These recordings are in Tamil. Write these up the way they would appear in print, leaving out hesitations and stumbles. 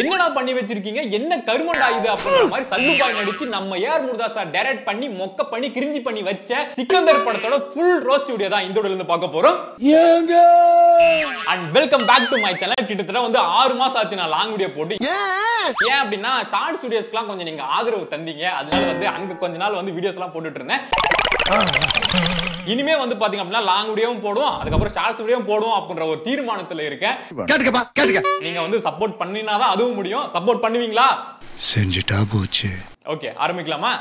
என்னடா பண்ணி வச்சிருக்கீங்க, என்ன கருமண்டா இது அப்படிங்கிற மாதிரி சல்லுபாய் நடிச்சு நம்ம ஏஆர் முருகதாஸ் சார் டைரக்ட் பண்ணி மொக்க பண்ணி கிரிஞ்சி பண்ணி வச்ச சிக்கந்தர் படத்தோட ஃபுல் ரோஸ்ட் வீடியோ தான் இந்த வீடியோல இருந்து பார்க்க போறோம். And welcome back to my channel. கிட்டத்தட்ட வந்து 6 மாசம் ஆச்சு நான் லாங் வீடியோ போட்டு. ஏன் அப்படின்னா ஷார்ட்ஸ் வீடியோஸ்க்குலாம் கொஞ்சம் நீங்க ஆதரவு தந்தீங்க, அதனால வந்து அங்க கொஞ்ச நாள் வந்து வீடியோஸ் எல்லாம் போட்டுட்டு இருந்தேன். இனிமே வந்து பாத்தீங்க அப்படின்னா லாங் வீடியோவும் போடுவோம், அதுக்கப்புறம் ஷார்ட்ஸ் வீடியோவும் போடுவோம் அப்படின்ற ஒரு தீர்மானத்துல இருக்கேன். நீங்க வந்து சப்போர்ட் பண்ணினாதான் அதுவும் முடியும். சப்போர்ட் பண்ணுவீங்களா? செஞ்சுட்டா போச்சு. ஓகே, ஆரம்பிக்கலாமா?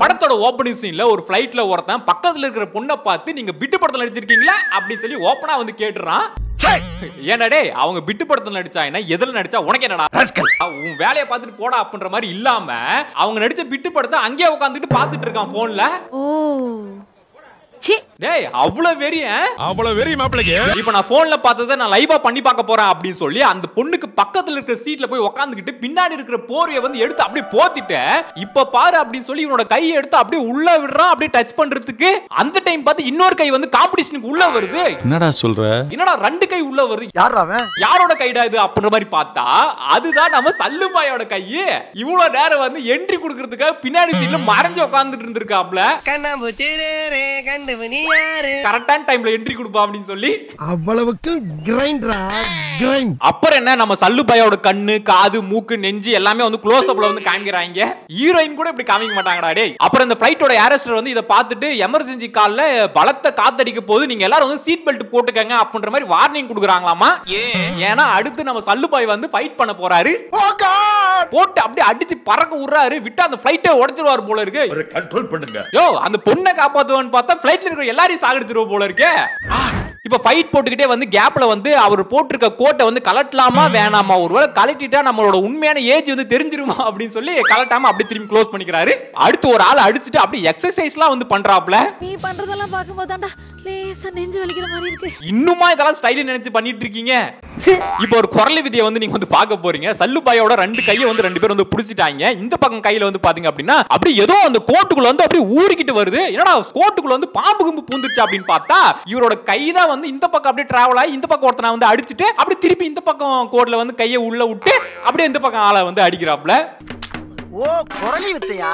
படத்தோட ஓப்பனிங் சீன்ல ஒரு ஃளைட்ல ஒருத்தன் பக்கத்துல இருக்கிற பொண்ணை பார்த்து நீங்க பிட்டு படத்துல நடிச்சிருக்கீங்களா அப்படின்னு சொல்லி ஓப்பனா வந்து கேட்டுறான். ஏனடே அவங்க பிட்டு படத்துல நடிச்சா என்ன, எதுல நடிச்சா உனக்கு என்னடா, உன் வேலையை பார்த்துட்டு போடா அப்படின்ற மாதிரி இல்லாம அவங்க நடிச்ச பிட்டு படத்தை அங்கேயே உட்காந்துட்டு பார்த்துட்டு இருக்கான் போன்ல. டேய் அவ்வளவு வெறி மாப்பிளைக்கு. இப்போ நான் போன்ல பார்த்ததை நான் லைவா பண்ணி பார்க்க போறேன் அப்படின்னு சொல்லி அந்த பொண்ணுக்கு பக்கத்துல இருக்கிற சீட்ல போய் உட்காந்துக்கிட்டு பின்னாடி இருக்கிற போர்வையை வந்து எடுத்து அப்படியே போத்திட்டு இப்ப பாரு அப்படின்னு சொல்லி இவனோட கையை எடுத்து அப்படியே உள்ள விடுறான், அப்படியே டச் பண்றதுக்கு. அந்த டைம் பார்த்து இன்னொரு கை வந்து காம்படிஷனுக்கு உள்ள வருது. என்னடா சொல்ற? என்னடா 2 கை உள்ள வருது, யாரோட கைடா இது அப்படின்ற மாதிரி பார்த்தா அதுதான் நம்ம சல்லுபாயோட கை. இவ்வளவு நேரம் வந்து என்ட்ரி கொடுக்கறதுக்காக பின்னாடி சீட்ல மறைஞ்சு உட்கார்ந்துட்டு இருந்திருக்காப்ல. கரெக்டான டைம்ல என்ட்ரி கொடுப்பா அப்படின்னு சொல்லி அவ்வளவுக்கு கிரைண்ட். அப்புறம் என்ன, நம்ம சல்லுபாயோட கண்ணு காது மூக்கு நெஞ்சு எல்லாமே வந்து க்ளோஸ் அப்ல வந்து காமிக்கிறாங்க. ஹீரோயின் கூட இப்படி காமிக்க மாட்டாங்கடா டேய். அப்புறம் இந்த ஃளைட்டோட ஏர்ஹோஸ்டர் வந்து இத பார்த்துட்டு எமர்ஜென்சி கால்ல பலத்த காத்தடிக்க போது நீங்க எல்லாரும் வந்து சீட் பெல்ட் போட்டுக்கங்க அப்படின்ற மாதிரி வார்னிங் கொடுக்குறாங்களாமா. ஏன்னா அடுத்து நம்ம சல்லுபாய் வந்து ஃபைட் பண்ண போறாரு. போட்டு அப்படியே அடிச்சு பறக்க விடுறாரு. விட்டு அந்த ஃளைட்டை உடைச்சிருவாரு போல இருக்கு. கண்ட்ரோல் பண்ணுங்க. யோ அந்த பொண்ணை காப்பாத்துவான்னு பார்த்தா ஃளைட்ல இருக்கிற எல்லாரையும் சாகடிச்சிருவ போல இருக்கு. இப்ப ஃபைட் போட்டுக்கிட்டே வந்து கேப்ல வந்து அவர் போட்டிருக்க கோட்டை வந்து கலட்டலாமா வேணாமா, ஒருவேளை கலட்டிட்டா நம்மளோட உண்மையான ஏஜ் வந்து தெரிஞ்சிருமா அப்படின்னு சொல்லி கலட்டாம அப்படியே திரும்பி க்ளோஸ் பண்ணிக்கிறாரு. அடுத்து ஒரு ஆள் அடிச்சுட்டு அப்படியே எக்ஸசைஸ்லாம் வந்து பண்றாப்ல. நீ பண்றதெல்லாம் பாக்கும்போதான்டா லேசா நெஞ்சு வலிக்கிற மாதிரி இருக்கு. இன்னுமா இதெல்லாம் ஸ்டைல் நினைச்சு பண்ணிட்டு இருக்கீங்க? இப்போ ஒரு குரல் விதியை வந்து நீங்க வந்து பார்க்க போறீங்க. சல்லுபாயோட 2 கையை வந்து 2 பேர் வந்து புடிச்சிட்டாங்க. இந்த பக்கம் கையில வந்து பாத்தீங்க அப்படின்னா அப்படி ஏதோ அந்த கோட்டுக்குள்ள வந்து அப்படியே ஊறிக்கிட்டு வருது. என்னடா கோட்டுக்குள்ள வந்து பாம்பு கும்பு பூந்துருச்சு அப்படின்னு பார்த்தா இவரோட கை தான் வந்து இந்த பக்கம் அப்படியே டிராவல் ஆகி இந்த பக்கம் ஒருத்தனை வந்து அடிச்சுட்டு அப்படியே திருப்பி இந்த பக்கம் கோட்ல வந்து கையை உள்ள விட்டு அப்படியே இந்த பக்கம் ஆளை வந்து அடிக்கிறாப்ல. ஓ குரலி வித்தையா?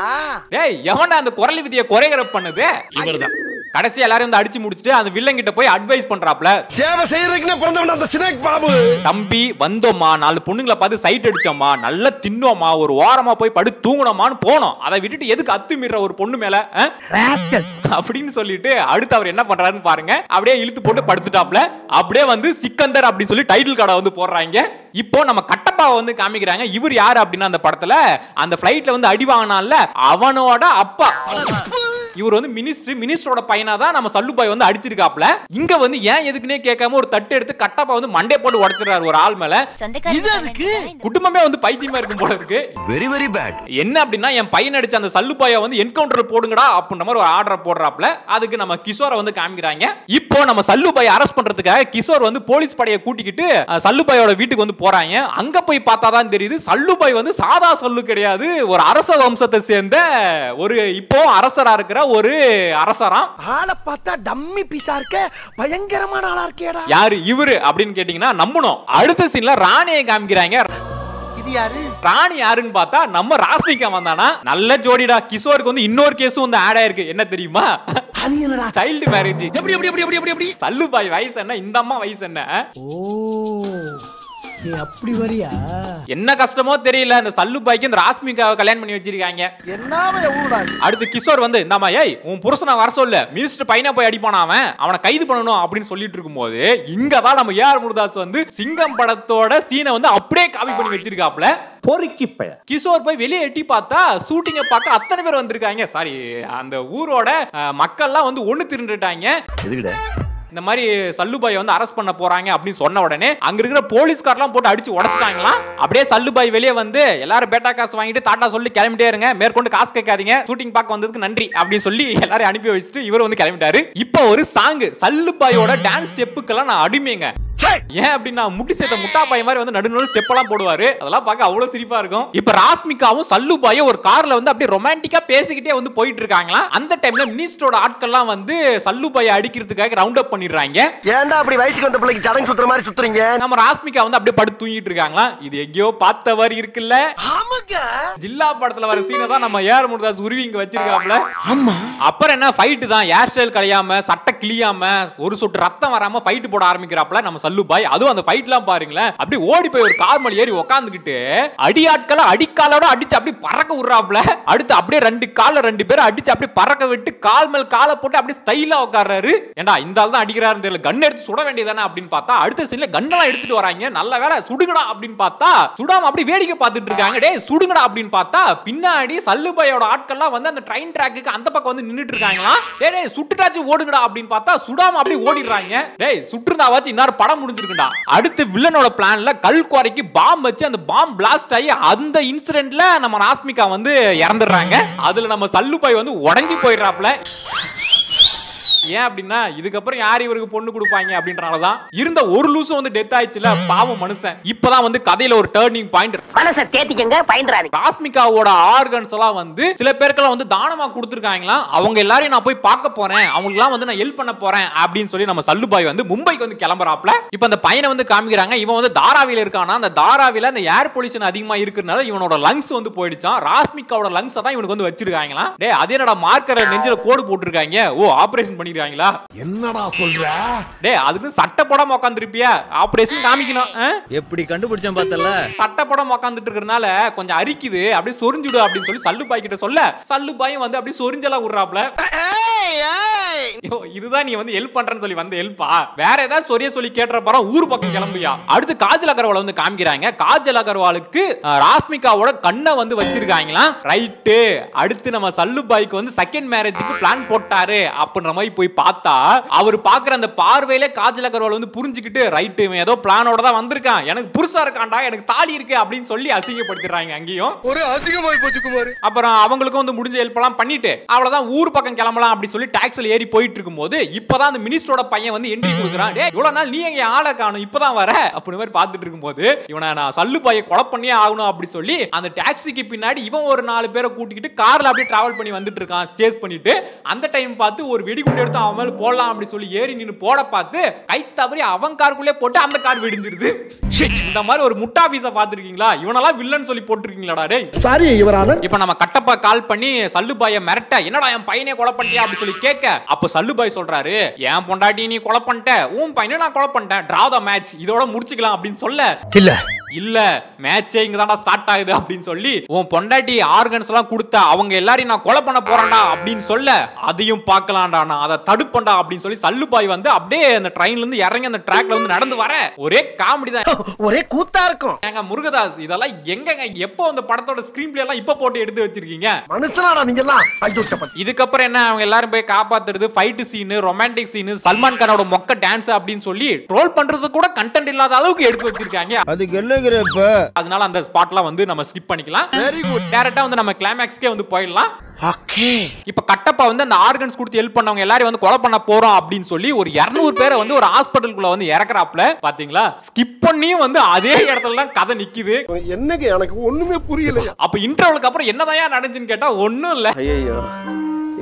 டேய் எவன்டா அந்த குரலி வித்தையை கொரியோகிராஃப் பண்ணது? இவர்தான். கடைசி எல்லாரும் வந்து அடிச்சு முடிச்சிட்டு அந்த வில்லன் கிட்ட போய் அட்வைஸ் பண்றாப்ல. சேவை செய்யறதுக்குன்னு பிறந்தவன் அந்த ஸ்னேக் பாபு. தம்பி வந்தோமா, 4 பொண்ணுங்களை பார்த்து சைட் அடிச்சோமா, நல்லா தின்னோமா, ஒரு ஓரமா போய் படு தூங்கணுமான்னு போனோம். அதை விட்டுட்டு எதுக்கு அத்துமீற ஒரு பொண்ணு மேல அப்படின்னு சொல்லிட்டு அடுத்து அவர் என்ன பண்றாருன்னு பாருங்க. அப்படியே இழுத்து போட்டு படுத்துட்டாப்ல. அப்படியே வந்து சிக்கந்தர் அப்படின்னு சொல்லி டைட்டில் கார்டை வந்து போடுறாங்க. இப்போ நம்ம கட்டப்பாவை வந்து காமிக்கிறாங்க. இவர் யாரு அப்படின்னா அந்த படத்துல அந்த ஃளைட்ல வந்து அடி வாங்கினான்ல அவனோட அப்பா. இவர் வந்து மினிஸ்டரோட பையனா தான் நம்ம சல்லுபாய் வந்து அடிச்சிருக்காப்ல. இங்க வந்து ஏன் எதுக்குன்னே கேட்காம ஒரு தட்டு எடுத்து கட்டப்பா வந்து மண்டே போட்டு உடைச்சிடுறாரு ஒரு ஆள் மேல. குடும்பமே வந்து பைத்தியமா இருக்கும் போல இருக்கு. Very very bad. என்ன அப்படின்னா என் பையன் அடிச்ச அந்த சல்லுபாயை வந்து என்கவுண்டர் போடுங்கடா அப்படின்ற மாதிரி ஒரு ஆர்டர் போடுறாப்ல. அதுக்கு நம்ம கிஷோரை வந்து காமிக்கிறாங்க. இப்போ நம்ம சல்லுபாய் அரெஸ்ட் பண்றதுக்காக கிஷோர் வந்து போலீஸ் படையை கூட்டிக்கிட்டு சல்லுபாயோட வீட்டுக்கு வந்து போறாங்க. அங்க போய் பார்த்தாதான் தெரியுது சல்லுபாய் வந்து சாதா சல்லு கிடையாது, ஒரு அரச வம்சத்தை சேர்ந்த ஒரு இப்போ அரசரா இருக்கிற ஒரு அரசராம். ஆளை பார்த்தா டம்மி பீஸா இருக்க, பயங்கரமான ஆளா இருக்கேடா. யாரு இவரு அப்படின்னு கேட்டீங்கன்னா நம்பணும். அடுத்த சீன்ல ராணியை காமிக்கிறாங்க. இது யாரு? ராணி யாருன்னு பார்த்தா நம்ம ராஸ்மிகா வந்தானா. நல்ல ஜோடிடா. கிஷோருக்கு வந்து இன்னொரு கேஸும் வந்து ஆட் ஆயிருக்கு. என்ன தெரியுமா? அது என்னடா? Child marriage. எப்படி சல்லுபாய் வயசு என்ன, இந்த அம்மா வயசு என்ன? அப்படி வரியா? என்ன கஷ்டமோ தெரியல, இந்த சல்லுபாய்க்கு இந்த ராஸ்மிகாவை கல்யாணம் பண்ணி வச்சிருக்காங்க. அடுத்து கிஷோர் வந்து இந்தாமா, ஏய் உன் புருஷனை வர சொல்லு, மினிஸ்டர் பையனை போய் அடிப்பான அவனை கைது பண்ணணும் அப்படின்னு சொல்லிட்டு இருக்கும்போது இங்கதான் நம்ம ஏஆர் முருகதாஸ் வந்து சிங்கம் படத்தோட சீனை வந்து அப்படியே காப்பி பண்ணி வச்சிருக்காப்ல. கிஷோர் போய் வெளியே எட்டி பார்த்தா ஷூட்டிங்க பார்க்க அத்தனை பேர் வந்திருக்காங்க. சாரி, அந்த ஊரோட மக்கள்லாம் வந்து ஒண்ணு திரண்டுட்டாங்க. இந்த மாதிரி சல்லுபாய் வந்து அரெஸ்ட் பண்ண போறாங்க அப்படின்னு சொன்ன உடனே அங்க இருக்கிற போலீஸ்காரெல்லாம் போட்டு அடிச்சு உடைச்சிட்டாங்களாம். அப்படியே சல்லுபாய் வெளியே வந்து எல்லாரும் பேட்டா காசு வாங்கிட்டு டாட்டா சொல்லி கிளம்பிட்டே இருங்க, மேற்கொண்டு காசு கேட்காதீங்க, ஷூட்டிங் பார்க்க வந்ததுக்கு நன்றி அப்படின்னு சொல்லி எல்லாரும் அனுப்பி வச்சுட்டு இவர் வந்து கிளம்பிட்டாரு. இப்போ ஒரு சாங் சல்லுபாயோட டான்ஸ் ஸ்டெப்புக்கெல்லாம் நான் அடிமைங்க. ஏன் அப்படின்னா முட்டி சேர்த்த முட்டா பையன் மாதிரி வந்து நடுநடு ஸ்டெப் எல்லாம் போடுவாரு. அதெல்லாம் பார்க்க அவ்வளவு சிரிப்பா இருக்கும். இப்ப ராஸ்மிகாவும் சல்லுபாயும் ஒரு கார்ல வந்து அப்படியே ரொமான்டிக்கா பேசிக்கிட்டே வந்து போயிட்டு இருக்காங்களா. அந்த டைம்ல மினிஸ்டரோட ஆட்கள்லாம் வந்து சல்லுபாயை அடிக்கிறதுக்காக ரவுண்ட் அப் பண்ணிடுறாங்க. ஏன்டா அப்படி வயசுக்கு வந்த பிள்ளைக்கு சடங்கு சுத்துற மாதிரி சுத்துறீங்க? நம்ம ராஸ்மிகா வந்து அப்படியே படுத்து தூங்கிட்டு இருக்காங்களா. இது எங்கேயோ பார்த்தவர் இருக்குல்ல. ஆமாங்க. ஜில்லா படத்துல வர சீனை தான் நம்ம ஏஆர் முருகதாஸ் உருவி இங்க வச்சிருக்காப்ல. ஆமா. அப்புறம் என்ன ஃபைட் தான். ஹேர் ஸ்டைல் கலையாம சட்டை கிளியாம ஒரு சொட்டு ரத்தம் வராம ஃபைட் போட ஆரம்பிக்கிறாப்ல நம்ம சல்லுபாய். அதுவும் அந்த ஃபைட்லாம் பாருங்களேன். அப்படி ஓடி போய் ஒரு கார் மேல ஏறி உட்கார்ந்துகிட்டு அடியாட்களை அடிக்காலோட அடிச்சு அப்படி பறக்க விடுறாப்ல. அடுத்து அப்படியே ரெண்டு கால்ல ரெண்டு பேரும் அடிச்சு அப்படி பறக்க விட்டு கால் மேல் காலை போட்டு அப்படியே ஸ்டைலா உட்கார்றாரு. ஏண்டா இந்த ஆள் தான் அடிக்கிறாருன்னு தெரியல, கன் எடுத்து சுட வேண்டியதானே அப்படின்னு பார்த்தா அடுத்த சீன்ல கன்னெல்லாம் எடுத்துட்டு வராங்க. நல்ல வேலை சுடுங்கடா அப்படின்னு பார்த்தா சுடாம அப்படி வேடிக்கை பார்த்துட்டு இருக்காங்க. டேய் சுடுங்கடா அப்படின்னு பார்த்தா பின்னாடி சல்லுபாயோட ஆட்கள்லாம் வந்து அந்த ட்ரெயின் ட்ராக்குக்கு அந்த பக்கம் வந்து நின்னுட்டு இருக்காங்களா. டேய் சுட்டுட்டாச்சு ஓடுங்கடா அப்படின்னு பார்த்தா சுடாம அப்படி ஓடிடுறாங்க. டேய் சுட்டுருந்தாவாச்சு இன்னொரு படம் முடிஞ்சிருக்குடா. அடுத்து வில்லனோட பிளான்ல கல்குவாரிக்கு பாம் வச்சு அந்த பாம் பிளாஸ்ட் ஆகி அந்த இன்சிடென்ட்ல நம்ம ராஸ்மிகா வந்து இறந்துடுறாங்க. அதுல நம்ம சல்லுபாய் வந்து உடைஞ்சு போயிடுறாப்ல. ஏன் அப்படின்னா இதுக்கப்புறம் யார் இவருக்கு பொண்ணு கொடுப்பாங்க அப்படின்றனாலதான். இருந்த ஒரு லூசும் வந்து டெத் ஆயிடுச்சுல பாவம் மனுஷன். இப்பதான் வந்து கதையில ஒரு டர்னிங் பாயிண்ட். மனசை தேத்திக்கங்க பயந்துறாதீங்க. ராஸ்மிகாவோட ஆர்கன்ஸ் எல்லாம் வந்து சில பேருக்கெல்லாம் வந்து தானமா கொடுத்துருக்காங்களா. அவங்க எல்லாரையும் நான் போய் பார்க்க போறேன், அவங்களுக்குலாம் வந்து நான் ஹெல்ப் பண்ண போறேன் அப்படின்னு சொல்லி நம்ம சல்லுபாய் வந்து மும்பைக்கு வந்து கிளம்புறாப்ல. இப்ப அந்த பையனை வந்து காமிக்கிறாங்க. இவன் வந்து தாராவில இருக்கானா. அந்த தாராவில அந்த ஏர் பொல்யூஷன் அதிகமா இருக்கிறதுனால இவனோட லங்ஸ் வந்து போயிடுச்சான். ராஸ்மிகாவோட லங்ஸ் தான் இவனுக்கு வந்து வச்சிருக்காங்களா. டேய் அது என்னடா மார்க்கர் நெஞ்சில கோடு போட்டுருக்காங்க. ஓ ஆபரேஷன் பண்ணி என்னடா சொல்ற? டேய் அதுக்கு சட்டை போடாம உட்கார்ந்திருப்பியா, ஆபரேஷன் காமிக்கணும். எப்படி கண்டுபிடிச்சேன் பார்த்தல. சட்டை போடாம உட்கார்ந்துட்டு இருக்கறனால கொஞ்சம் அரிக்குது, அப்படியே சொரிஞ்சுடு அப்படின்னு சொல்லி சல்லுபாய் கிட்ட சொல்ல சல்லுபாயும் வந்து அப்படியே சொரிஞ்சலாம் விடுறாப்ல. இதுதான் நீ வந்து ஹெல்ப் பண்றேன்னு சொல்லி வந்து ஹெல்ப்பா, வேற ஏதாவது சொரிய சொல்லி கேட்ற பரம் ஊர் பக்கம் கிளம்பியா. அடுத்து காஜல் அகர்வால் வந்து காமிக்கிறாங்க. காஜல் அகர்வாலுக்கு ராஸ்மிகாவோட கண்ணை வந்து வச்சிருக்காங்களா. ரைட்டு. அடுத்து நம்ம சல்லுபாய்க்கு வந்து செகண்ட் மேரேஜுக்கு பிளான் போட்டாரு அப்படின்ற மாதிரி போய் பார்த்தா அவர் பாக்குற அந்த பார்வையில காஜல் அகர்வால் வந்து புரிஞ்சுக்கிட்டு ரைட் இவன் ஏதோ பிளானோட தான் வந்திருக்கான், எனக்கு புருஷா இருக்கான்டா, எனக்கு தாலி இருக்கு அப்படின்னு சொல்லி அசிங்கப்படுத்திடுறாங்க. அங்கேயும் ஒரு அசிங்கமாய் போச்சு குமார். அப்புறம் அவங்களுக்கும் வந்து முடிஞ்ச ஹெல்ப் எல்லாம் பண்ணிட்டு அவ்வளவுதான் ஊர் பக்கம் கிளம்பலாம் அப்படி சொல்லி டாக்ஸில ஏறி போயிட்டு இருக்கும்போது இப்பதான் அந்த மினிஸ்டரோட பையன் வந்து என்ட்ரி கொடுக்குறான். டேய் இவ்வளவு நாள் நீ எங்க ஆளை காணும் இப்பதான் வர அப்படி மாதிரி பார்த்துட்டு இருக்கும்போது இவனை நான் சல்லுபாயை கொலை பண்ணியே ஆகணும் அப்படி சொல்லி அந்த டாக்ஸிக்கு பின்னாடி இவன் ஒரு 4 பேரை கூட்டிக்கிட்டு கார்ல அப்படியே டிராவல் பண்ணி வந்துட்டு இருக்கான் சேஸ் பண்ணிட்டு. அந்த டைம் பார்த்து ஒரு வெடிகுண்டு எடுத்து அவன் மேல போடலாம் அப்படி சொல்லி ஏறி நின்னு போட பார்த்து கை தவறி அவன் காருக்குள்ளே போட்டு அந்த கார் வெடிஞ்சிருது. இந்த மாதிரி ஒரு முட்டா பீஸா பாத்துருக்கீங்களா? இவனெல்லாம் வில்லன் சொல்லி போட்டுருக்கீங்களாடா டேய். சாரி யுவரான. இப்ப நம்ம கட்டப்பா கால் பண்ணி சல்லுபாயை மிரட்ட என்னடா என் பையனே கொலை பண்ணிட்டியா அப்படி சொல்லி கேட்க அப்ப சல்லுபாய் சொல்றாரு என் பொண்டாட்டி நீ கொலை பண்ணிட்ட, உன் பையனை நான் கொலை பண்ணிட்டேன், டிரா தி மேட்ச், இதோட முடிச்சுக்கலாம் அப்படின்னு சொல்ல இல்ல மேட்சே இங்க தான்டா ஸ்டார்ட் ஆகுது அப்படின்னு சொல்லி உன் பொண்டாட்டி ஆர்கன்ஸ் எல்லாம் கொடுத்த அவங்க எல்லாரையும் நான் கொலை பண்ண போறேன்டா அப்படின்னு சொல்ல அதையும் பார்க்கலாம்டா நான் அதை தடுப்பேன்டா அப்படின்னு சொல்லி சல்லுபாய் வந்து அப்படியே அந்த ட்ரெயின்ல இருந்து இறங்கி அந்த ட்ராக்ல வந்து நடந்து வர ஒரே காமெடி தான், ஒரே கூத்தா இருக்கும். ஏங்க முருகதாஸ் இதெல்லாம் எங்கங்க எப்போ அந்த படத்தோட ஸ்கிரீன் பிளே எல்லாம் இப்ப போட்டு எடுத்து வச்சிருக்கீங்க மனுஷனாடா நீங்க எல்லாம். இதுக்கப்புறம் என்ன அவங்க எல்லாரும் போய் காப்பாத்துறது, fight scene, romantic scene, Salman கானோட மொக்க டான்ஸ் அப்படின்னு சொல்லி ட்ரோல் பண்றது கூட கண்டென்ட் இல்லாத அளவுக்கு எடுத்து வச்சிருக்காங்க. அதுக்கு என்னங்கற இப்ப அதனால அந்த ஸ்பாட்லாம் வந்து நம்ம ஸ்கிப் பண்ணிக்கலாம். Very good. டைரக்டா வந்து நம்ம கிளைமாக்ஸ்க்கே வந்து போயிடலாம். ஓகே. இப்ப கட்டப்பா வந்து அந்த ஆர்கன்ஸ் கொடுத்து ஹெல்ப் பண்ணவங்க எல்லாரும் வந்து கொலை பண்ண போறோம் அப்படின்னு சொல்லி ஒரு 200 பேரை வந்து ஒரு ஹாஸ்பிடலுக்குள்ள வந்து இறக்குறாப்ல. பாத்தீங்களா ஸ்கிப் பண்ணியும் வந்து அதே இடத்துல தான் கதை நிக்குது. என்னங்க எனக்கு ஒண்ணுமே புரியல. அப்ப இன்டர்வலுக்கு அப்புறம் என்னதான் நடந்துச்சுன்னு கேட்டா ஒண்ணும் இல்ல. ஐயோ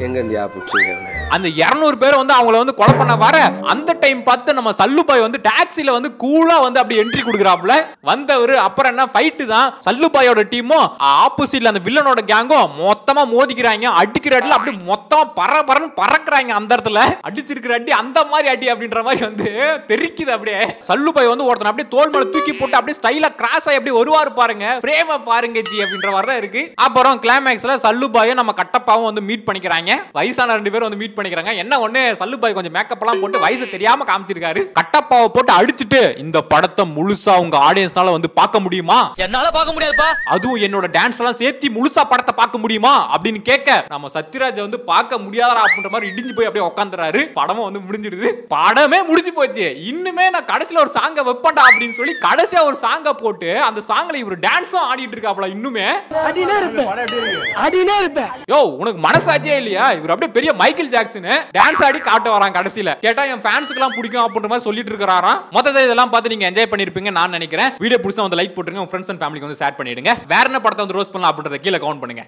எங்க இந்தியா புடிச்சீங்க. அந்த 200 பேர் வந்து அவங்கள வந்து கொலை பண்ண வர அந்த டைம் பார்த்து நம்ம சல்லுபாய் வந்து டாக்ஸில வந்து கூலா வந்து அப்படி என்ட்ரி கொடுக்குறாப்ல. வந்தவர் அப்புறம் என்ன ஃபைட் தான். சல்லுபாயோட டீமும் ஆப்போசிட்ல அந்த வில்லனோட கேங்கும் மொத்தமா மோதிக்கிறாங்க. அடிக்கிற அடியில அப்படி மொத்தமா பரபரன்னு பறக்குறாங்க. அந்த இடத்துல அடிச்சிருக்கிற அடி அந்த மாதிரி அடி அப்படின்ற மாதிரி வந்து தெரிக்குது. அப்படியே சல்லுபாய் வந்து ஒருத்தன் அப்படியே தோல் மேல தூக்கி போட்டு அப்படியே ஸ்டைலா கிராஸ் ஆகி அப்படியே வருவாரு பாருங்க, பிரேம பாருங்க ஜி அப்படின்ற மாதிரி தான் இருக்கு. அப்புறம் கிளைமேக்ஸ்ல சல்லுபாயும் நம்ம கட்டப்பாவும் வந்து மீட் பண்ணிக்கிறாங்க. வயசான 2 பேரும் வந்து மீட் பண்ணிக்கிறாங்க. என்ன ஒண்ணு சல்லுபாய் கொஞ்சம் மேக்கப் எல்லாம் போட்டு வயசு தெரியாம காமிச்சிருக்காரு. கட்டப்பாவை போட்டு அடிச்சிட்டு இந்த படத்தை முழுசா உங்க ஆடியன்ஸ்னால வந்து பார்க்க முடியுமா? என்னால பார்க்க முடியாதுப்பா. அதுவும் என்னோட டான்ஸ் எல்லாம் சேர்த்து முழுசா படத்தை பார்க்க முடியுமா அப்படின்னு கேட்க நம்ம சத்யராஜ் வந்து பார்க்க முடியாதா அப்படின்ற மாதிரி இடிஞ்சு போய் அப்படியே உட்காந்துறாரு. படமும் வந்து முடிஞ்சிருது. படமே முடிஞ்சு போச்சு. இன்னுமே நான் கடைசியில ஒரு சாங்க வைப்பேன்டா அப்படின்னு சொல்லி கடைசியா ஒரு சாங்க போட்டு அந்த சாங்ல இவர் டான்ஸும் ஆடிட்டு இருக்காப்ல. இன்னுமே அடினே இருப்பேன். யோ உனக்கு மனசாட்சியே இல்லையா? தெரியலையா இவர் அப்படியே பெரிய மைக்கேல் ஜாக்சன் டான்ஸ் ஆடி காட்ட வரான் கடைசியில. கேட்டா என் ஃபேன்ஸ்க்கு எல்லாம் பிடிக்கும் அப்படின்ற மாதிரி சொல்லிட்டு இருக்காராம். மொத்தத்தை இதெல்லாம் பார்த்து நீங்க என்ஜாய் பண்ணிருப்பீங்க நான் நினைக்கிறேன். வீடியோ பிடிச்சா வந்து லைக் போட்டுருங்க, உங்க ஃப்ரெண்ட்ஸ் அண்ட் ஃபேமிலிக்கு வந்து ஷேர் பண்ணிடுங்க. வேற என்ன படத்தை வந்து ரோஸ்ட் பண்ணலாம் அப்படின்றத கீழே கமெண்ட் பண்ணுங்க.